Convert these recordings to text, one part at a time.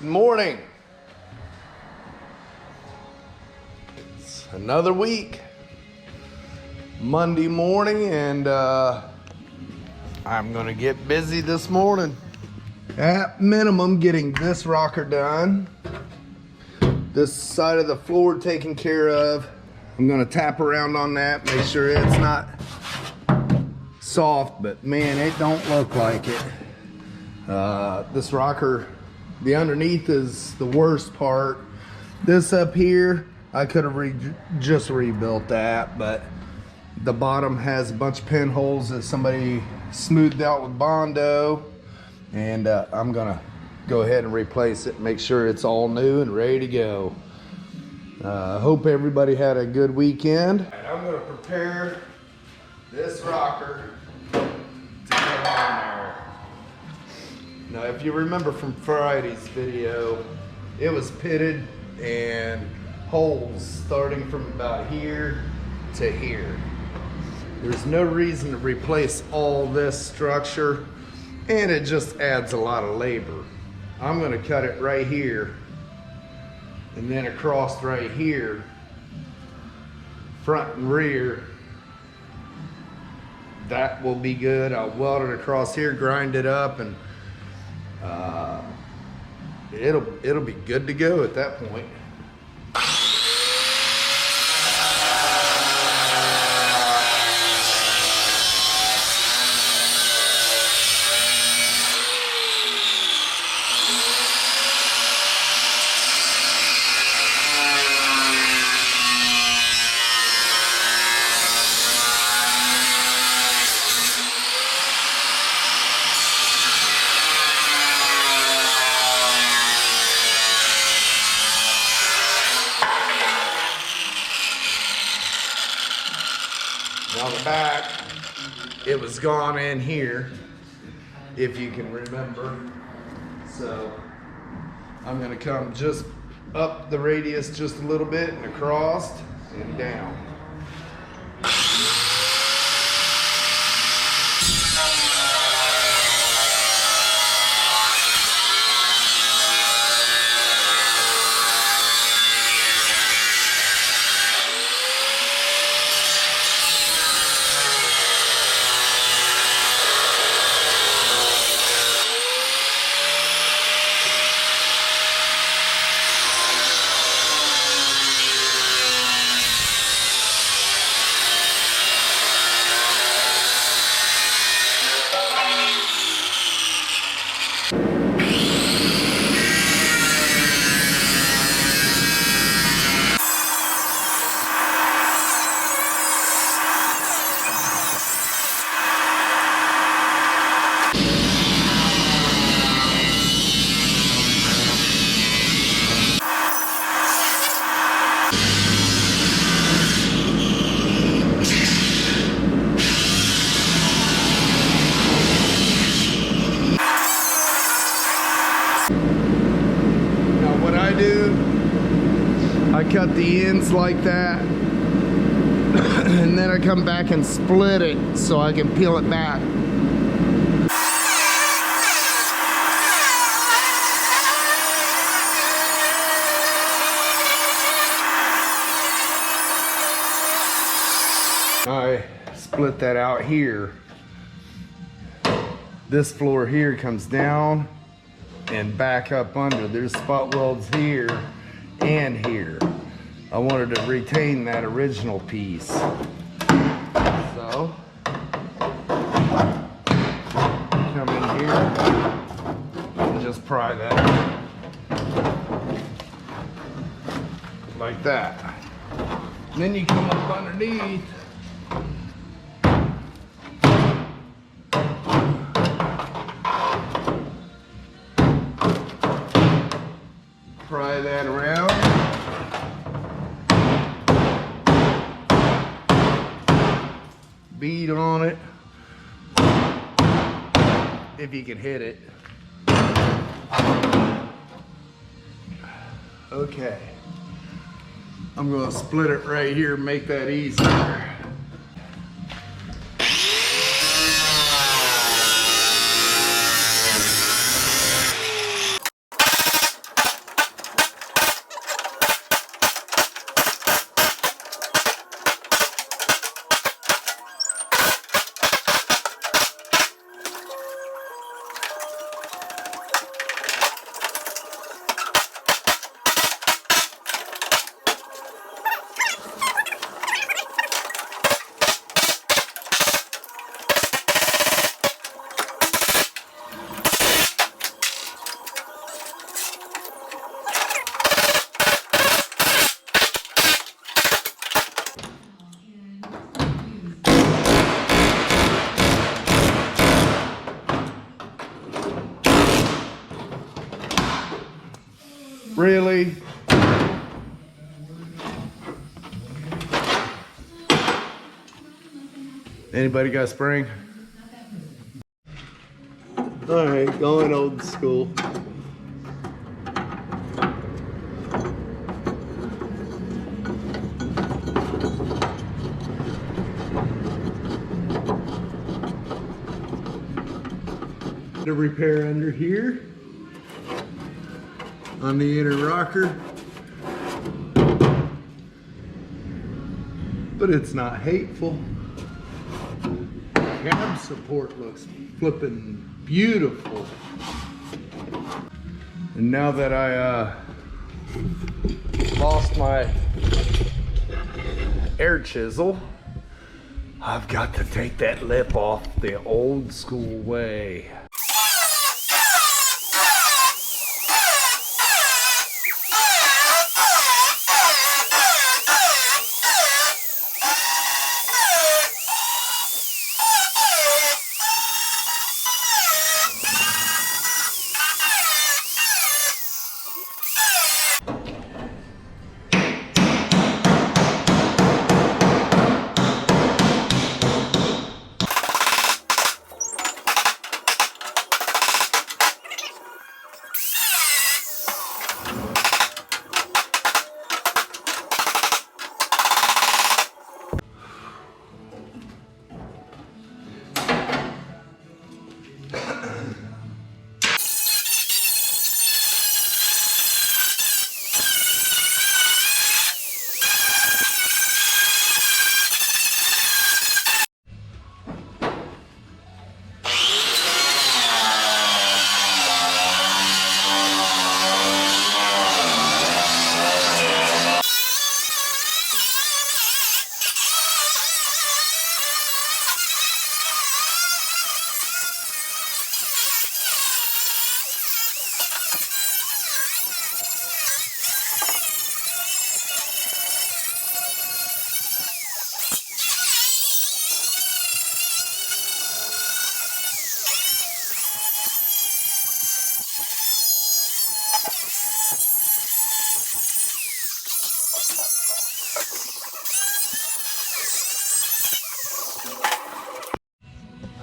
Morning. It's another week. Monday morning, and I'm gonna get busy this morning. At minimum, getting this rocker done. This side of the floor taken care of. I'm gonna tap around on that, make sure it's not soft, but man, it don't look like it. This rocker, the underneath is the worst part. This up here, I could have just rebuilt that, but the bottom has a bunch of pinholes that somebody smoothed out with Bondo, and I'm gonna go ahead and replace it, make sure it's all new and ready to go. Hope everybody had a good weekend. And I'm gonna prepare this rocker to get on there. Now, if you remember from Friday's video, it was pitted and holes starting from about here to here. There's no reason to replace all this structure, and it just adds a lot of labor. I'm gonna cut it right here and then across right here, front and rear. That will be good. I'll weld it across here, grind it up, and it'll be good to go at that point. Now the back, it was gone in here, if you can remember. So I'm gonna come just up the radius just a little bit and across and down. I cut the ends like that, and then I come back and split it so I can peel it back. I split that out here. This floor here comes down and back up under. There's spot welds here and here. I wanted to retain that original piece. So, come in here and just pry that like that. And then you come up underneath pry that around. Bead on it. If you can hit it. Okay. I'm going to split it right here, make that easier. Really? Anybody got a spring? All right, going old school. To repair under here on the inner rocker, but it's not hateful. Cab support looks flipping beautiful. And now that I lost my air chisel, I've got to take that lip off the old school way.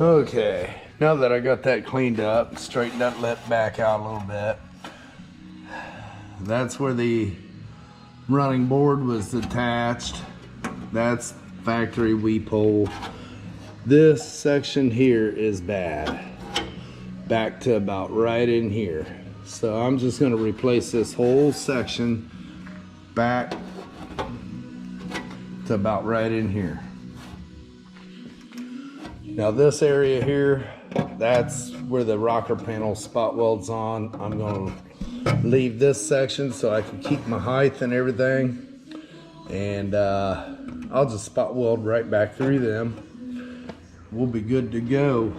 Okay, now that I got that cleaned up, straightened that lip back out a little bit, that's where the running board was attached. That's factory weep hole. This section here is bad, back to about right in here. So I'm just going to replace this whole section back to about right in here. Now this area here, that's where the rocker panel spot welds on. I'm going to leave this section so I can keep my height and everything. And I'll just spot weld right back through them. We'll be good to go.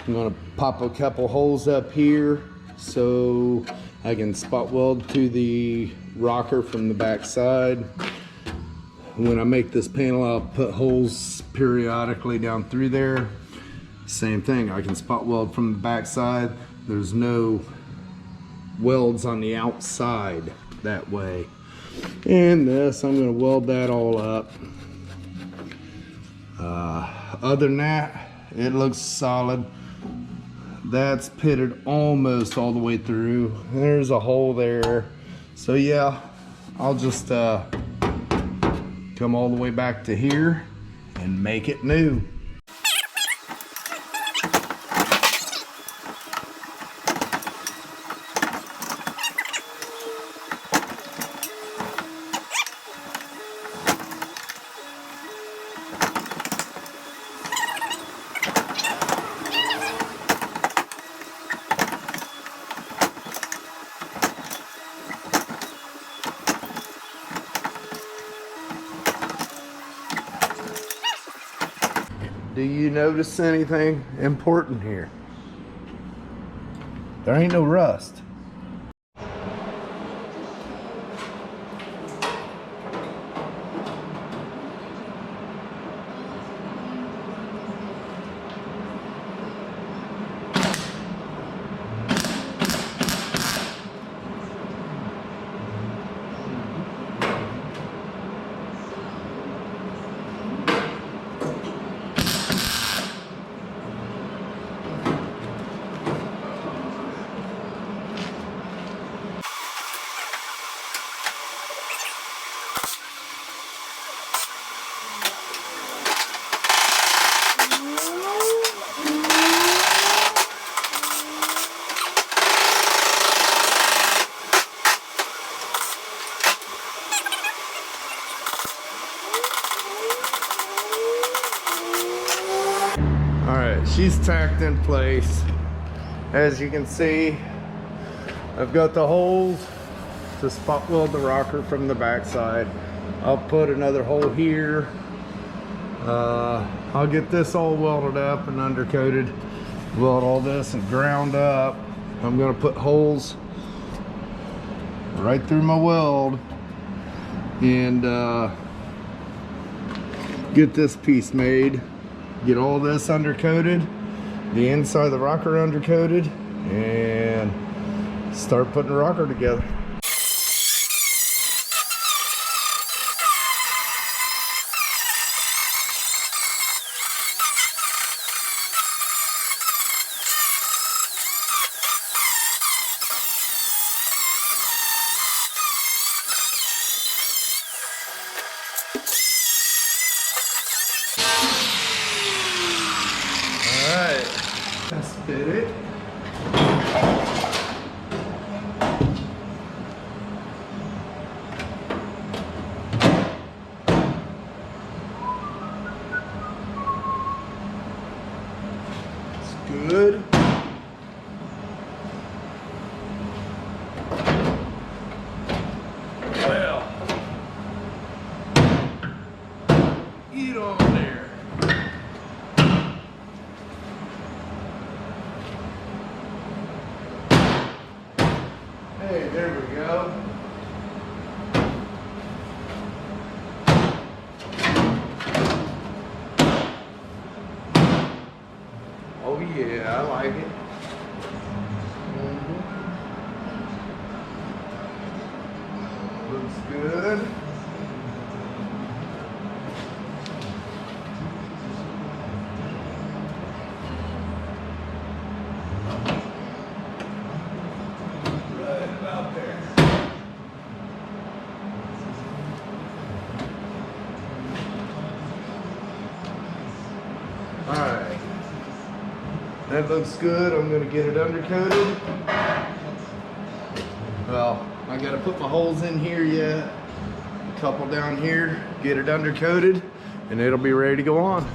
I'm going to pop a couple holes up here so I can spot weld to the rocker from the back side. When I make this panel, I'll put holes periodically down through there. Same thing, I can spot weld from the back side. There's no welds on the outside that way. And this, I'm gonna weld that all up. Other than that, it looks solid. That's pitted almost all the way through. There's a hole there. So yeah, I'll just come all the way back to here and make it new. Do you notice anything important here? There ain't no rust. she's tacked in place. As you can see, I've got the holes to spot weld the rocker from the backside. I'll put another hole here. I'll get this all welded up and undercoated, weld all this and ground up. I'm gonna put holes right through my weld and get this piece made, get all this undercoated, the inside of the rocker undercoated, and start putting the rocker together. Let's fit it. It's good. Well, get on there. Hey, there we go. Oh yeah, I like it. Looks good. Alright, that looks good. I'm going to get it undercoated. Well, I got to put my holes in here yet. A couple down here, get it undercoated, and it'll be ready to go on.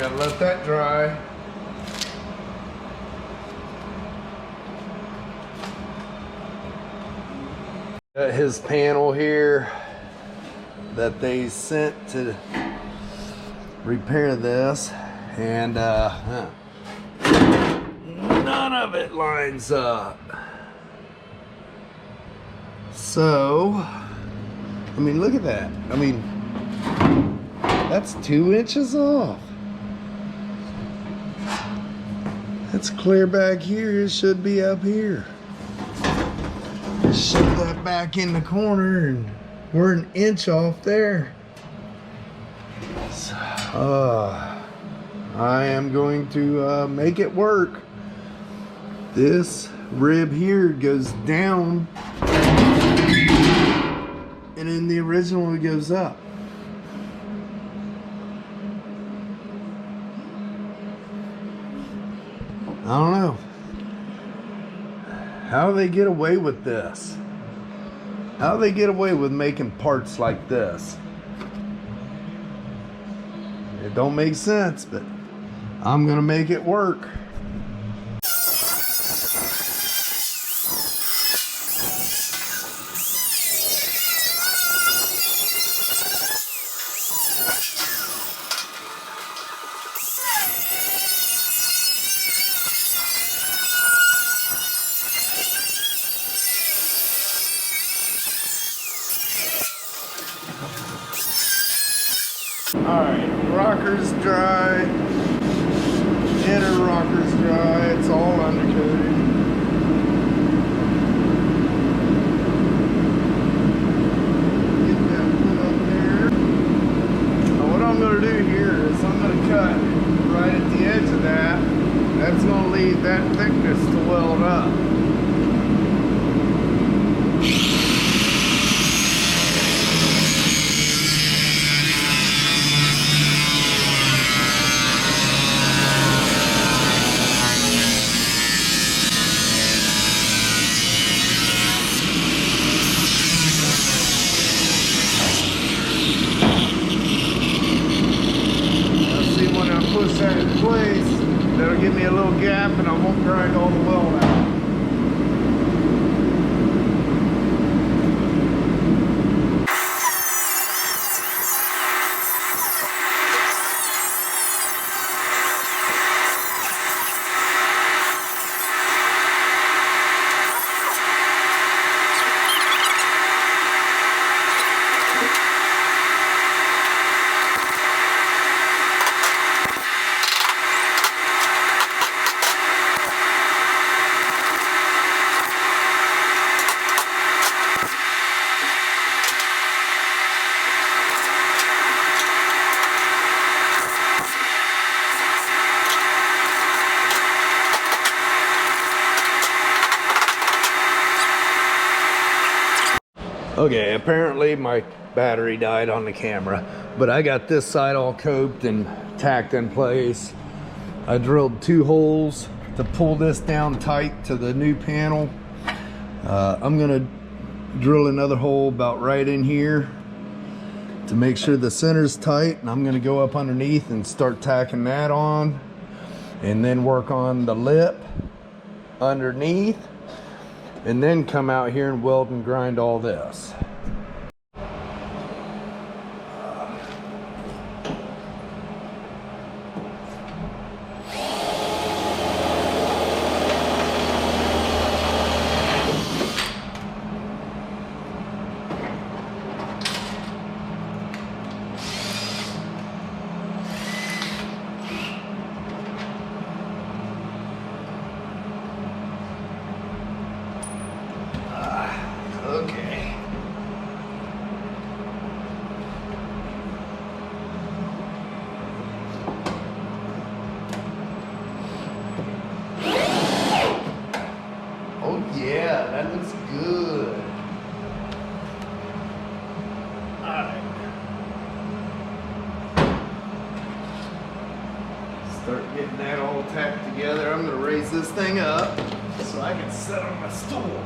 Gotta let that dry. Got his panel here that they sent to repair this, and none of it lines up. So, I mean, look at that. I mean, that's 2 inches off. That's clear back here. It should be up here. Shove that back in the corner, and we're 1 inch off there. So, I am going to make it work. This rib here goes down, and in the original it goes up. I don't know. How do they get away with this? How do they get away with making parts like this? It don't make sense, but I'm gonna make it work. Alright, rocker's dry, inner rocker's dry, it's all undercoated. Get that put up there. Now what I'm going to do here is I'm going to cut right at the edge of that. That's going to leave that thickness to weld up. Push that in place, that'll give me a little gap and I won't grind all the weld out. Okay, apparently my battery died on the camera, but I got this side all coped and tacked in place. I drilled 2 holes to pull this down tight to the new panel. I'm gonna drill another hole about right in here to make sure the center's tight, and I'm gonna go up underneath and start tacking that on, and then work on the lip underneath, and then come out here and weld and grind all this. Okay. Oh yeah, that looks good. Alright. Start getting that all tacked together. I'm gonna raise this thing up so I can sit on my stool.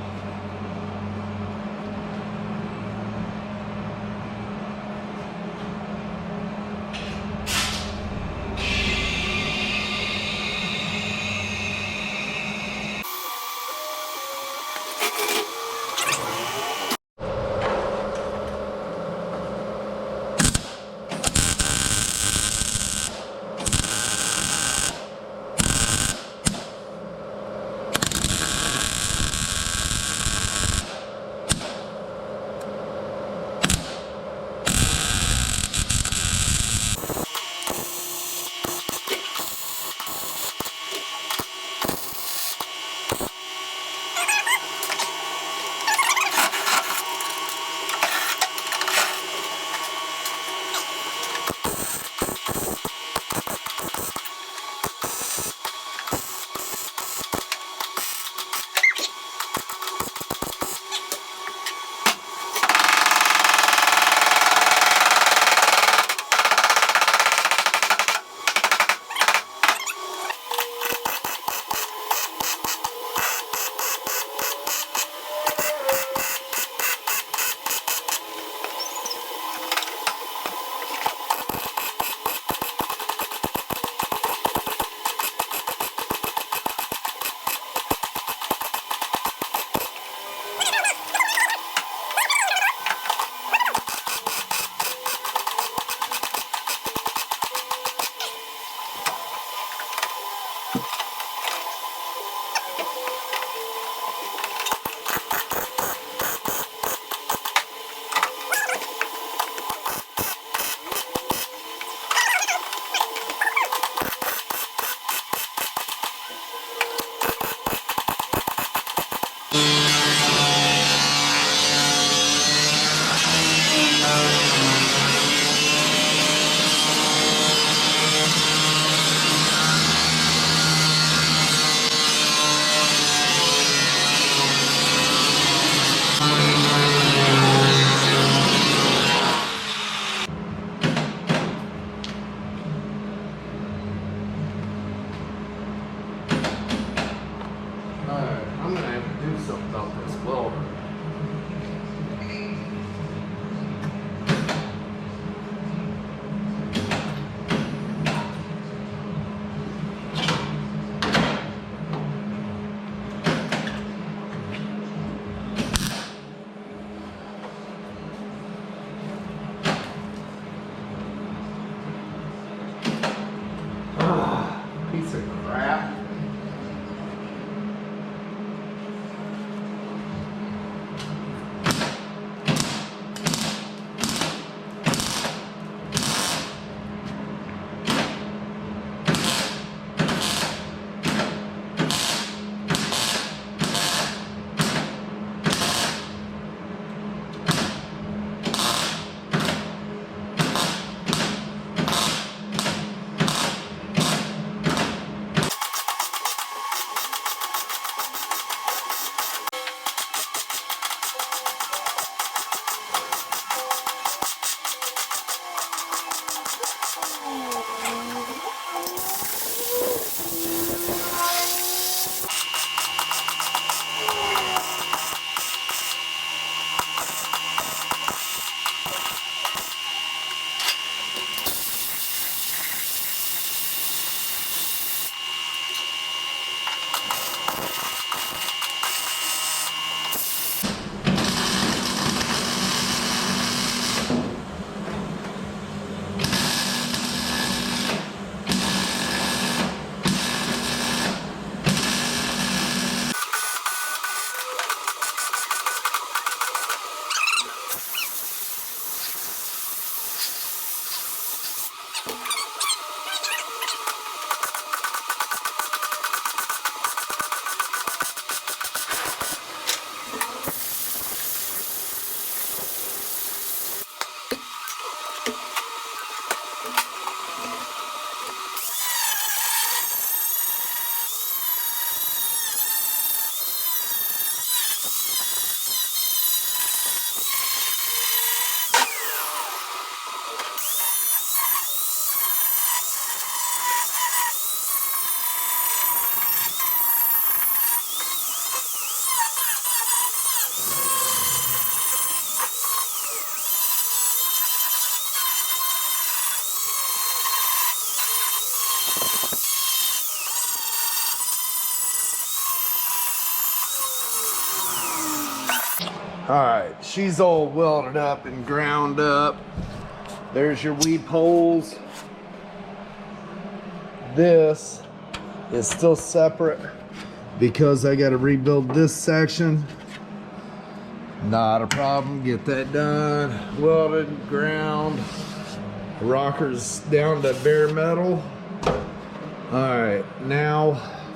Alright, I'm gonna have to do something about this welder. Piece of crap. Alright, she's all welded up and ground up. There's your weep holes. This is still separate because I got to rebuild this section. Not a problem, get that done. Welded, ground. Rocker's down to bare metal. Alright, now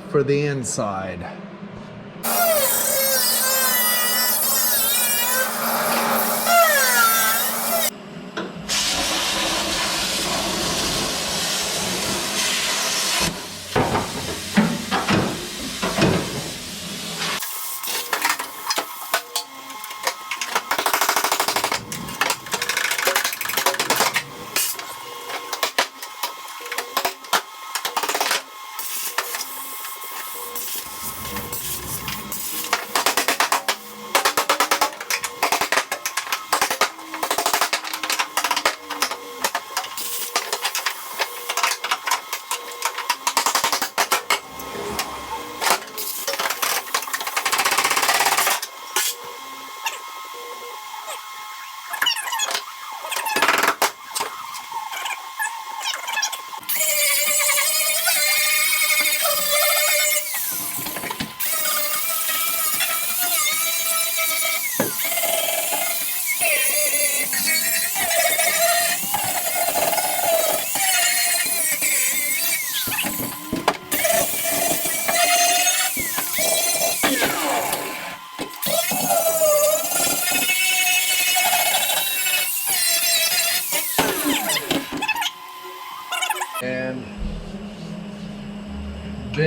for the inside.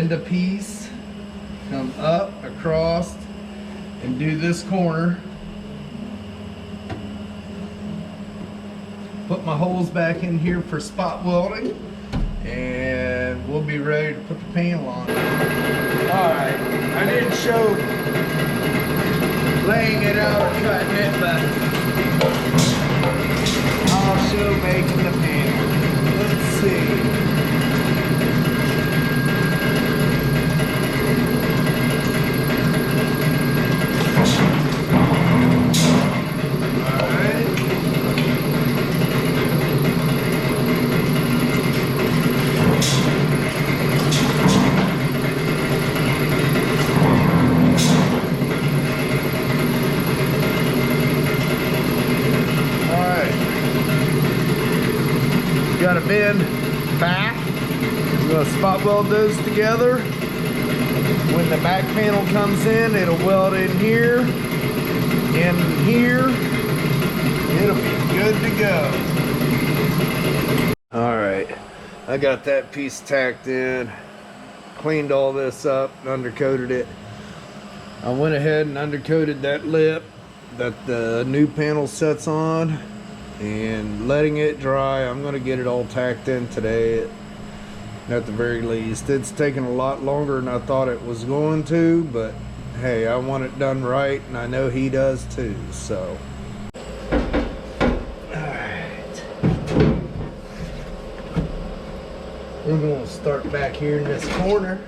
bend a piece, come up, across, and do this corner. Put my holes back in here for spot welding, and we'll be ready to put the panel on. Alright, I didn't show laying it out or cutting it, but I'll show making the panel. Let's see. Got to bend back. I'm going to spot weld those together. When the back panel comes in, it'll weld in here, in here. It'll be good to go. Alright, I got that piece tacked in, cleaned all this up, and undercoated it. I went ahead and undercoated that lip that the new panel sets on, and letting it dry. I'm gonna get it all tacked in today at the very least. It's taking a lot longer than I thought it was going to, but hey, I want it done right, and I know he does too. So alright, we're gonna start back here in this corner.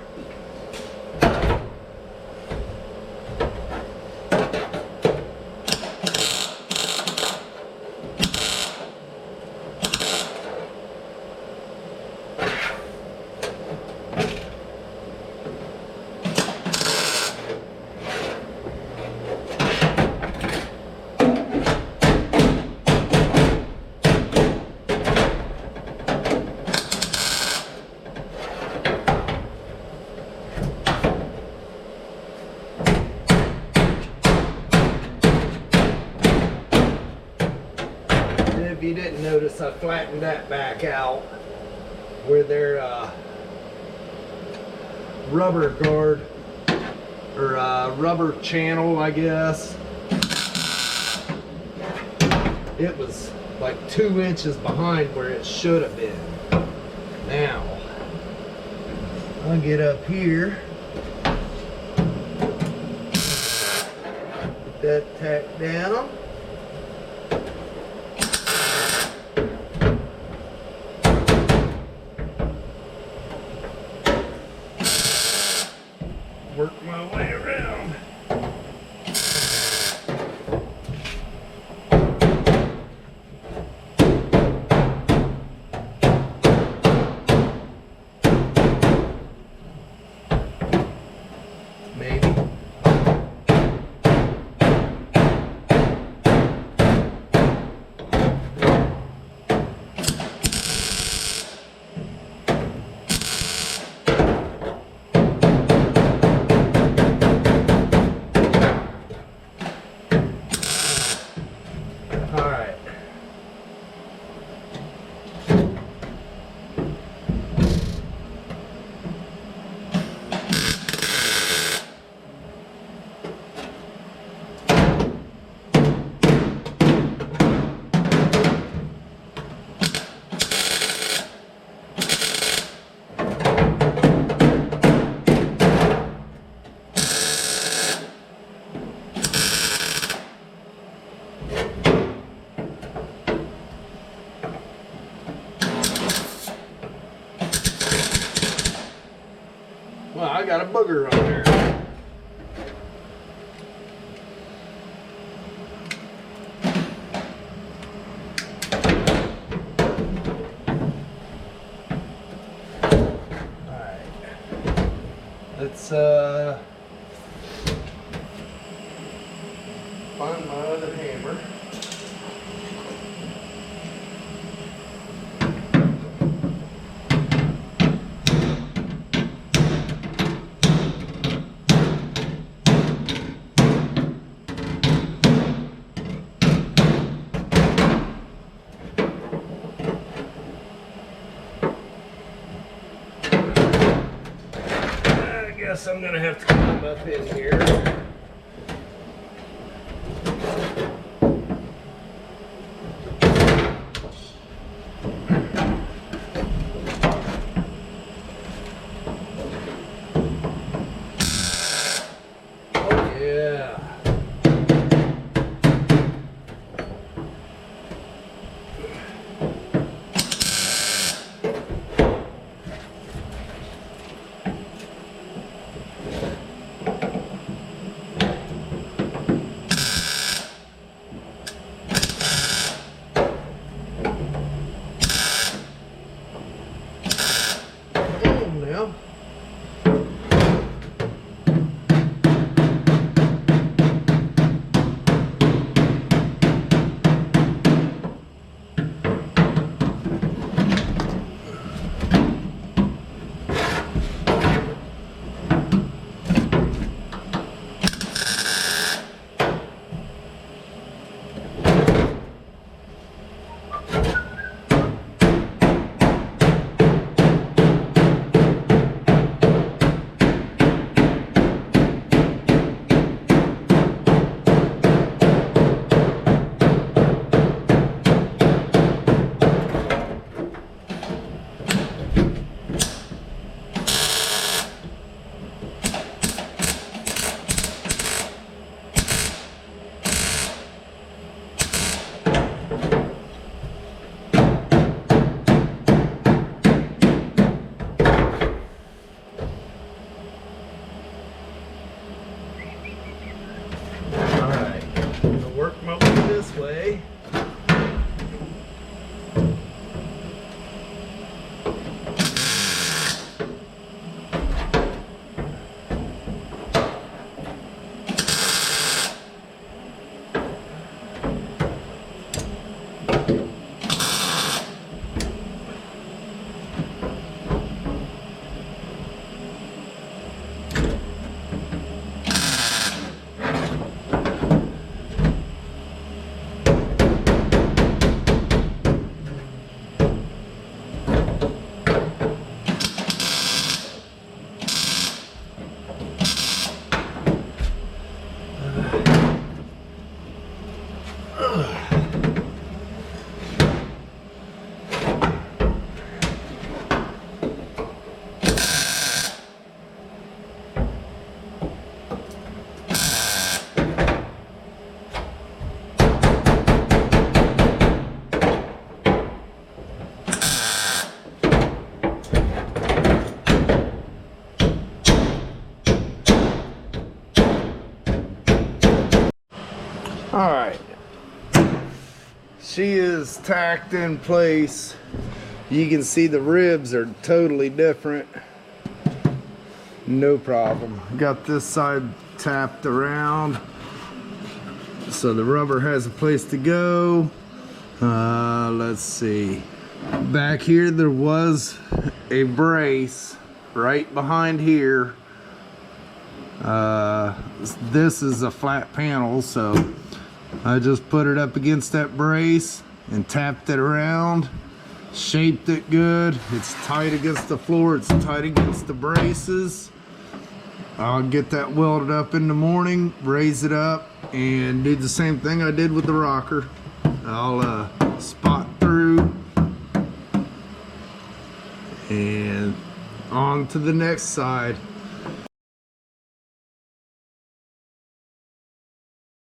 If you didn't notice, I flattened that back out where their rubber guard or rubber channel, I guess. It was like 2 inches behind where it should have been. Now, I'll get up here, get that tacked down. Work my way around. Maybe. Well, I got a booger on there. Alright. Let's find my other hammer. guess I'm gonna have to climb up in here. Work my way this way. All right, she is tacked in place. You can see the ribs are totally different. No problem. Got this side tapped around so the rubber has a place to go. Let's see. Back here there was a brace right behind here. This is a flat panel, so I just put it up against that brace and tapped it around, shaped it good. It's tight against the floor, it's tight against the braces. I'll get that welded up in the morning, raise it up, and do the same thing I did with the rocker. I'll spot through and on to the next side.